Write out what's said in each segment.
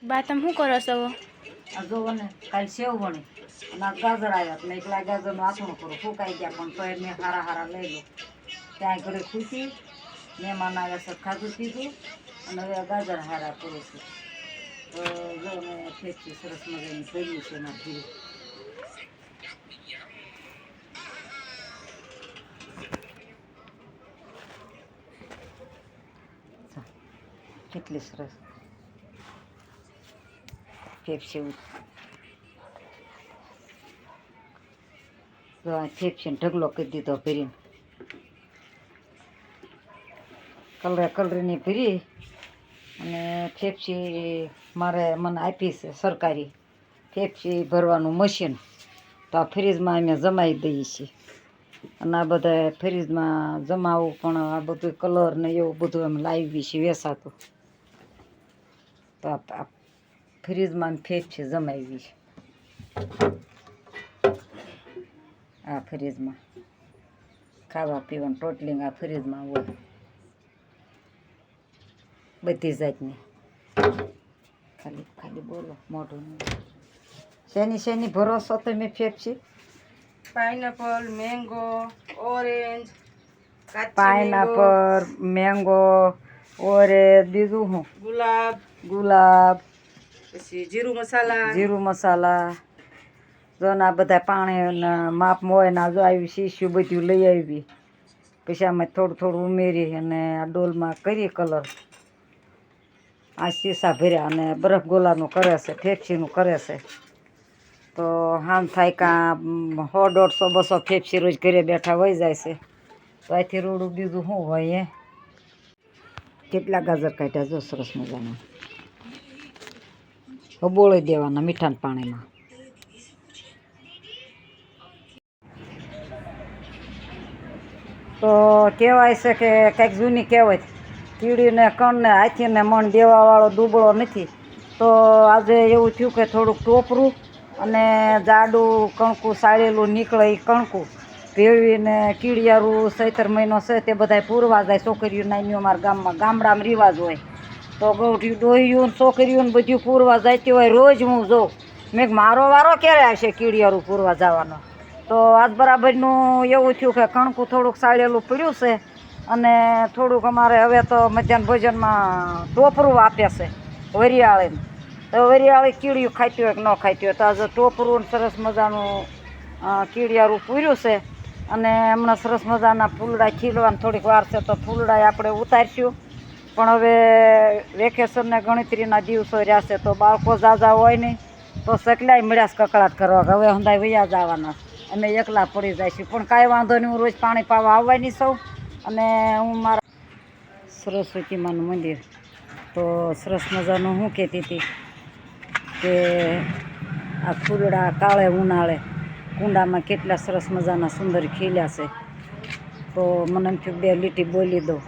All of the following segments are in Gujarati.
બા તમે શું કરો છો? આ જોવો ને કાલ સેવ વણી અને આ ગાજર આવ્યા મેં એકલા ગાજરનું આથણું કરું ફૂંકાઈ ગયા પણ તો મેં હારા લઈ લો ત્યાં ઘડી ખૂટી મહેમાન આવ્યા છે ખાધું પીધું અને હવે ગાજર હારા કરું છું. તો જો મેં ફેંચી સરસ મજાની ભર્યું છે એના ઘી કેટલી સરસ ફેફસી ફેફસીને ઢગલો કરી દીધો ભરીને કલરીની ભરી અને ફેફસી મને આપી છે સરકારી ફેફસી ભરવાનું મશીન તો આ ફ્રીજમાં અમે જમાવી દઈએ છીએ અને આ બધા ફ્રીજમાં જમાવું પણ આ બધું કલર ને એવું બધું અમે લાવી છીએ વેસાતું તો આ ફ્રીજમાં ફેફસી જમાવી છે આ ફ્રીજમાં ખાવા પીવાનું ટોટલિંગ આ ફ્રીજમાં હોય બધી જાતની ખાલી બોલો મોઢું શેની ભરોસો તમે ફેફસી pineapple, mango, orange, pineapple, mango, orange, બીજું શું ગુલાબ પછી જીરું મસાલા જો ને આ બધા પાણીના માપમાં હોય ને આ જો આવી શીશી બધું લઈ આવી પછી આમાં થોડું ઉમેરી અને આ ડોલમાં કરી કલર આ શીશા ભર્યા અને બરફ ગોલાનું કરે છે ફેફસીનું કરે છે તો આમ થાય કાં 100-150-200 ફેફસી રોજ ઘરે બેઠા વહી જાય છે તો અહીંથી રોડું બીજું શું હોય કેટલા ગાજર કાઢ્યા જો સરસ મજાના બોળી દેવાના મીઠાના પાણીમાં તો કહેવાય છે કે કંઈક જૂની કહેવત કીડીને કણને હાથીને મણ દેવાવાળો દુબળો નથી તો આજે એવું થયું કે થોડુંક ટોપરું અને જાડું કણકું સાળેલું નીકળે એ કણકું ભેળવીને કીડિયારું ચૈતર મહિનો છે તે બધા પૂરવા જાય છોકરીઓ નાની અમારા ગામડામાં રિવાજ હોય તો ગૌઠી ડોહ્યું છોકરીઓને બધું પૂરવા જતી હોય રોજ હું જોઉં મેં મારો વારો ક્યારે આવશે કીડિયારું પૂરવા જવાનો તો આજ બરાબરનું એવું થયું કે કણકું થોડુંક સાળેલું પડ્યું છે અને થોડુંક અમારે હવે તો મધ્યાહન ભોજનમાં ટોપરું આપે છે વરિયાળીને તો વરિયાળી કીડિયું ખાતી હોય કે ન ખાતી હોય તો આજે ટોપરું સરસ મજાનું કીડિયારું પૂર્યું છે અને હમણાં સરસ મજાના ફૂલડા ખીલવાની થોડીક વાર છે તો ફૂલડા આપણે ઉતારશું પણ હવે વેકેશનને ગણતરીના દિવસો રહ્યા છે તો બાળકો ઝાઝા હોય નહીં તો સકલાય મળ્યા કકળાટ કરવા હવે હંધાઈ વૈયા જવાના અમે એકલા પડી જઈશું પણ કાંઈ વાંધો નહીં હું રોજ પાણી પાવા આવવાની સૌ અને હું મારા સરસ્વતી માનું મંદિર તો સરસ મજાનું હું કહેતી હતી કે આ ફૂલડા કાળે ઉનાળે કુંડામાં કેટલા સરસ મજાના સુંદર ખીલ્યા છે તો મને એમ થયું 2 લીટી બોલી દઉં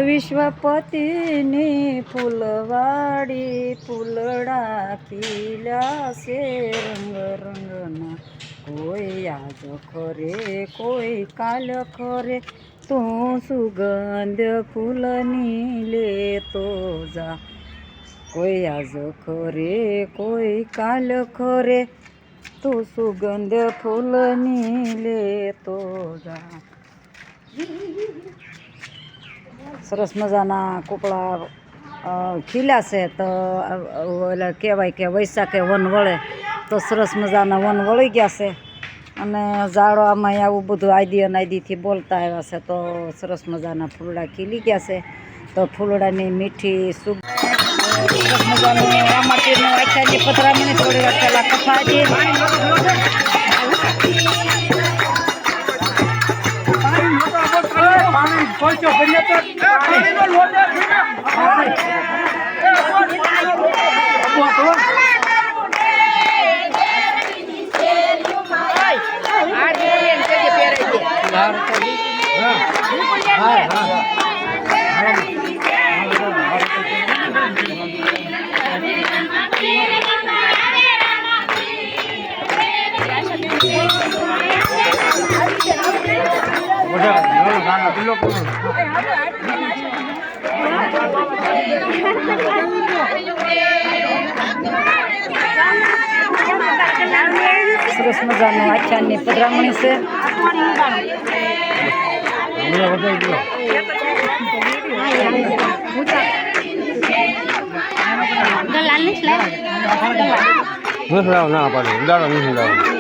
વિશ્વપતિની ફૂલવાડી ફૂલડા ખીલ્યા છે રંગ રંગના કોઈ આજ ખરે કોઈ કાલ ખરે તું સુગંધ ફૂલની લેતો જા કોઈ આજ ખરે કોઈ કાલ ખરે તું સુગંધ ફૂલની લેતો જા સરસ મજાના કૂકળા ખીલ્યા છે તો ઓલા કહેવાય કે વૈશાખે વન વળે તો સરસ મજાના વન વળી ગયા છે અને ઝાડો આમાં આવું બધું આદિથી બોલતા આવ્યા છે તો સરસ મજાના ફૂલડા ખીલી ગયા છે તો ફૂલડાની મીઠી સરસ મજાનું રામાપીરનું આખ્યાની પધરામણી થોડી વાર પહેલાં કથાજી સરસ મજાનું આખ્યાનની પધરામણી છે. ના પાડે દાડો નથી લાવ